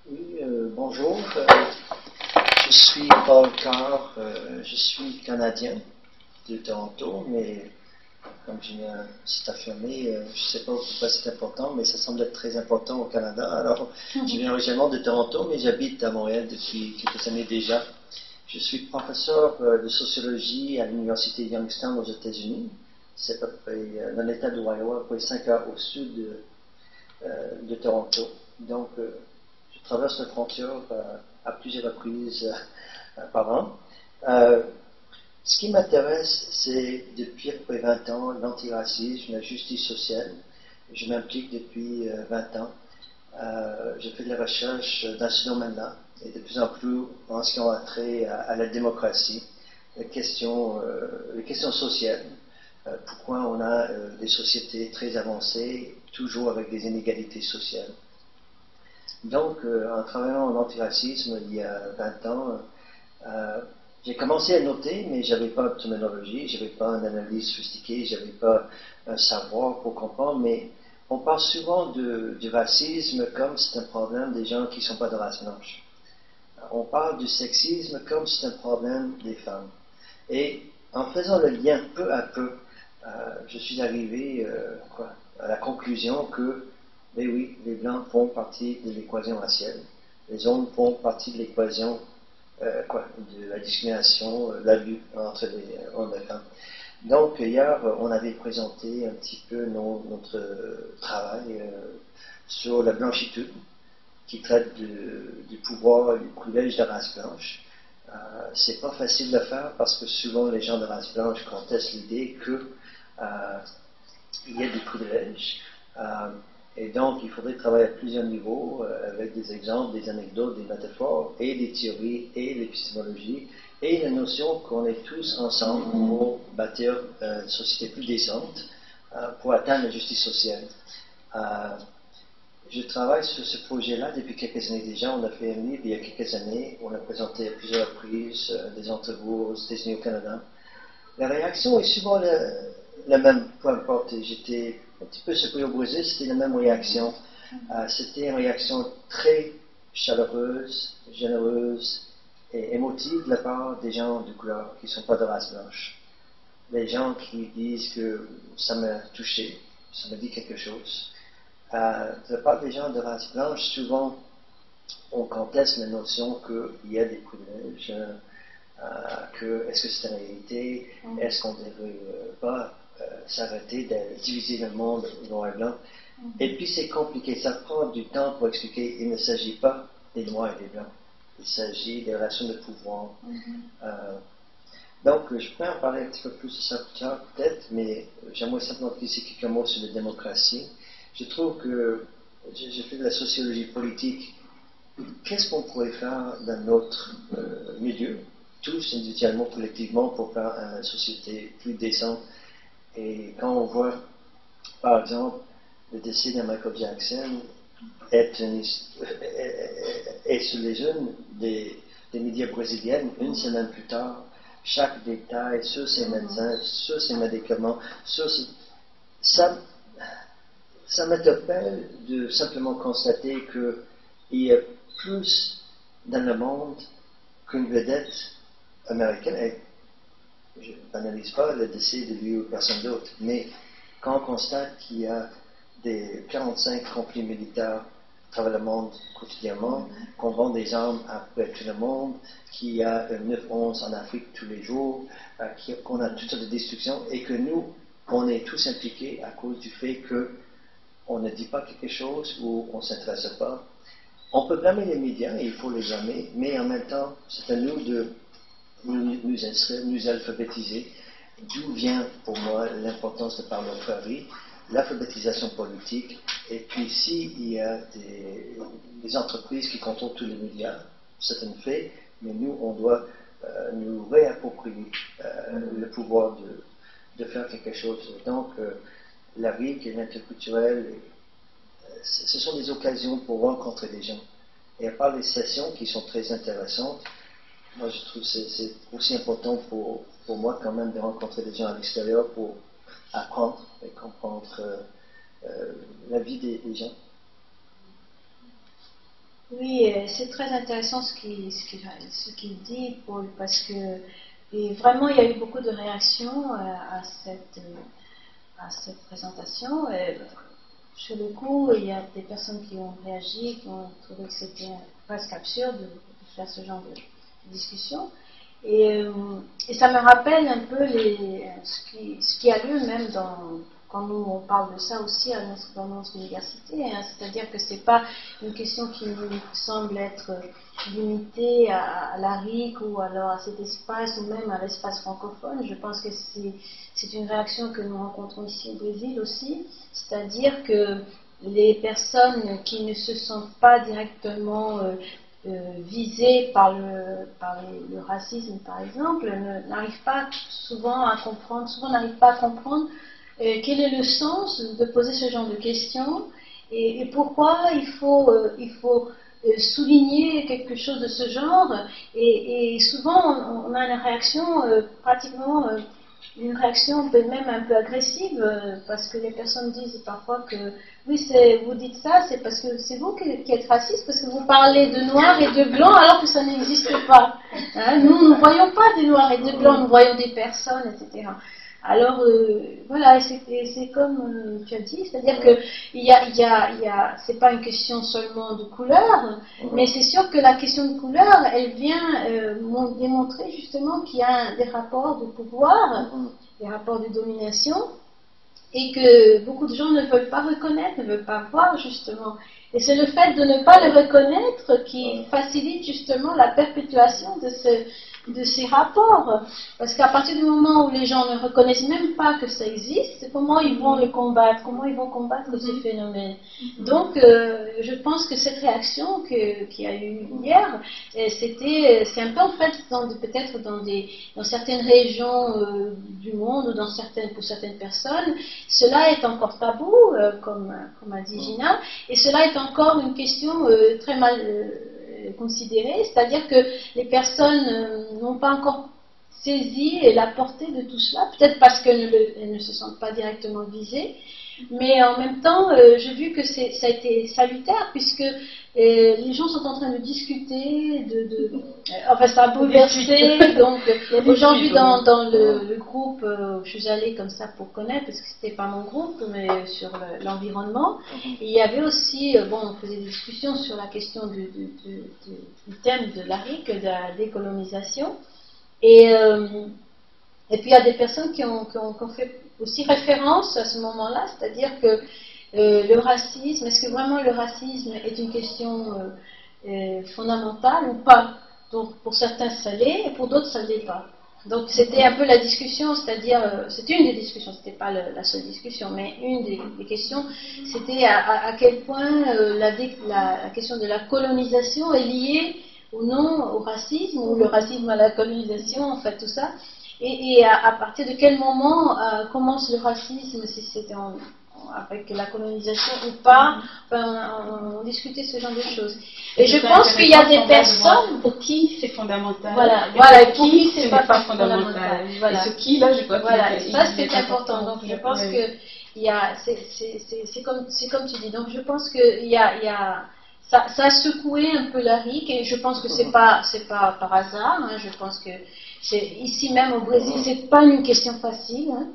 Oui, bonjour. Je suis Paul Carr. Je suis Canadien de Toronto, mais comme je viens de affirmé, je ne sais pas pourquoi c'est important, mais ça semble être très important au Canada. Alors, je viens originellement de Toronto, mais j'habite à Montréal depuis quelques années déjà. Je suis professeur de sociologie à l'Université Youngstown aux États-Unis. C'est à peu près dans l'État de l'Iowa, à peu près 5 heures au sud de Toronto. Donc, je traverse la frontière à plusieurs reprises par an. Ce qui m'intéresse, c'est depuis à peu près 20 ans l'antiracisme, la justice sociale. Je m'implique depuis 20 ans. Je fais de la recherche dans ce domaine-là, et de plus en plus en ce qui a trait à la démocratie, les questions sociales. Pourquoi on a des sociétés très avancées, toujours avec des inégalités sociales. Donc, en travaillant en antiracisme il y a 20 ans, j'ai commencé à noter, mais je n'avais pas de terminologie, je n'avais pas une analyse sophistiquée, je n'avais pas un savoir pour comprendre, mais on parle souvent du racisme comme c'est un problème des gens qui ne sont pas de race blanche. On parle du sexisme comme c'est un problème des femmes. Et en faisant le lien peu à peu, je suis arrivé à la conclusion que, mais oui, les Blancs font partie de l'équation raciale, les hommes font partie de l'équation de la discrimination, la lutte entre les hommes et les femmes. Donc, hier, on avait présenté un petit peu notre travail sur la blanchitude, qui traite du pouvoir et du privilège de race blanche. C'est pas facile de faire parce que souvent les gens de race blanche contestent l'idée qu'il y a des privilèges. Et donc, il faudrait travailler à plusieurs niveaux, avec des exemples, des anecdotes, des métaphores, et des théories, et l'épistémologie, et la notion qu'on est tous ensemble pour bâtir une société plus décente, pour atteindre la justice sociale. Je travaille sur ce projet-là depuis quelques années déjà. On a fait un livre il y a quelques années. On a présenté à plusieurs reprises des entrevues aux États-Unis, au Canada. La réaction est souvent la même, peu importe. J'étais un petit peu secoué au Brésil, c'était la même réaction. C'était une réaction très chaleureuse, généreuse et émotive de la part des gens de couleur qui ne sont pas de race blanche. Les gens qui disent que ça m'a touché, ça m'a dit quelque chose. De la part des gens de race blanche, souvent, on conteste la notion qu'il y a des privilèges, que est-ce que c'est une réalité, est-ce qu'on ne devrait pas s'arrêter de diviser le monde noir et blanc. Et puis c'est compliqué, ça prend du temps pour expliquer, il ne s'agit pas des noirs et des blancs, il s'agit des relations de pouvoir. Donc, je pourrais en parler un petit peu plus de ça plus tard, peut-être, mais j'aimerais simplement glisser quelques mots sur la démocratie. Je trouve que j'ai fait de la sociologie politique. Qu'est-ce qu'on pourrait faire dans notre milieu, tous individuellement, collectivement, pour faire une société plus décente? Et quand on voit, par exemple, le décès de Michael Jackson est sur les jeunes des médias brésiliens une semaine plus tard, chaque détail sur ses médecins, sur ses médicaments, ça m'interpelle de simplement constater qu'il y a plus dans le monde qu'une vedette américaine. Et je n'analyse pas le décès de lui ou personne d'autre, mais quand on constate qu'il y a des 45 conflits militaires à travers le monde quotidiennement, qu'on vend des armes à tout le monde, qu'il y a 9/11 en Afrique tous les jours, qu'on a toutes sortes de destructions, et que nous, on est tous impliqués à cause du fait que on ne dit pas quelque chose ou on ne s'intéresse pas. On peut blâmer les médias, et il faut les blâmer, mais en même temps, c'est à nous de nous instruire, nous alphabétiser. D'où vient pour moi l'importance de parler au Paris, l'alphabétisation politique, et puis s'il y a des entreprises qui contrôlent tous les médias, c'est un fait, mais nous, on doit nous réapproprier le pouvoir de faire quelque chose. Donc, la vie qui est interculturelle, ce sont des occasions pour rencontrer des gens. Et à part les sessions qui sont très intéressantes, moi je trouve que c'est aussi important pour moi quand même de rencontrer des gens à l'extérieur pour apprendre et comprendre la vie des gens. Oui, c'est très intéressant ce qu'il dit, Paul, parce que et vraiment il y a eu beaucoup de réactions à cette présentation. Sur le coup, il y a des personnes qui ont réagi, qui ont trouvé que c'était presque absurde de faire ce genre de discussion. Et ça me rappelle un peu ce qui a lieu même quand nous on parle de ça aussi dans nos universités. Hein. C'est-à-dire que c'est pas une question qui nous semble être limitée à la RIC ou alors à cet espace ou même à l'espace francophone. Je pense que c'est une réaction que nous rencontrons ici au Brésil aussi. C'est-à-dire que les personnes qui ne se sentent pas directement visées par le racisme, par exemple, n'arrivent pas souvent à comprendre, quel est le sens de poser ce genre de questions et pourquoi il faut souligner quelque chose de ce genre. Et souvent, on a une réaction pratiquement une réaction même un peu agressive, parce que les personnes disent parfois que oui, vous dites ça, c'est parce que c'est vous qui êtes raciste, parce que vous parlez de noirs et de blancs alors que ça n'existe pas. Hein, nous ne voyons pas des noirs et des blancs, nous voyons des personnes, etc. Alors voilà, c'est comme tu as dit, c'est-à-dire que c'est pas une question seulement de couleur, mais c'est sûr que la question de couleur, elle vient démontrer justement qu'il y a des rapports de pouvoir, des rapports de domination, et que beaucoup de gens ne veulent pas reconnaître, ne veulent pas voir justement. Et c'est le fait de ne pas le reconnaître qui facilite justement la perpétuation de ces rapports. Parce qu'à partir du moment où les gens ne reconnaissent même pas que ça existe, comment ils vont le combattre? Comment ils vont combattre ces phénomènes? Donc, je pense que cette réaction qu'il y a eu hier, c'est un peu en fait peut-être dans certaines régions du monde ou pour certaines personnes, cela est encore tabou, comme a dit Gina, et cela est encore une question très mal considérée, c'est-à-dire que les personnes n'ont pas encore saisi la portée de tout cela, peut-être parce qu'elles ne se sentent pas directement visées, mais en même temps, j'ai vu que ça a été salutaire, puisque les gens sont en train de discuter, enfin ça a bouleversé, donc aujourd'hui dans le groupe, je suis allée comme ça pour connaître, parce que c'était pas mon groupe, mais sur l'environnement, et il y avait aussi, on faisait des discussions sur la question du thème de la RIC, de la décolonisation, et puis il y a des personnes qui ont fait aussi référence à ce moment-là, c'est-à-dire que le racisme, est-ce que vraiment le racisme est une question fondamentale ou pas? Donc pour certains ça l'est, et pour d'autres ça ne l'est pas. Donc c'était un peu la discussion, c'est-à-dire, c'était une des discussions, c'était pas la seule discussion, mais une des questions, c'était à quel point la question de la colonisation est liée ou non au racisme, ou le racisme à la colonisation, en fait tout ça. Et à partir de quel moment commence le racisme, si c'était avec la colonisation ou pas, on discutait ce genre de choses. Et je pense qu'il y a des personnes pour qui c'est fondamental, voilà, et pour qui c'est pas fondamental. Voilà. Et ce qui là, je crois que ça c'est important. Donc je pense que c'est comme tu dis. Donc je pense que ça a secoué un peu la RIC, et je pense que c'est pas par hasard. Hein, je pense que ici même au Brésil, c'est pas une question facile. Hein.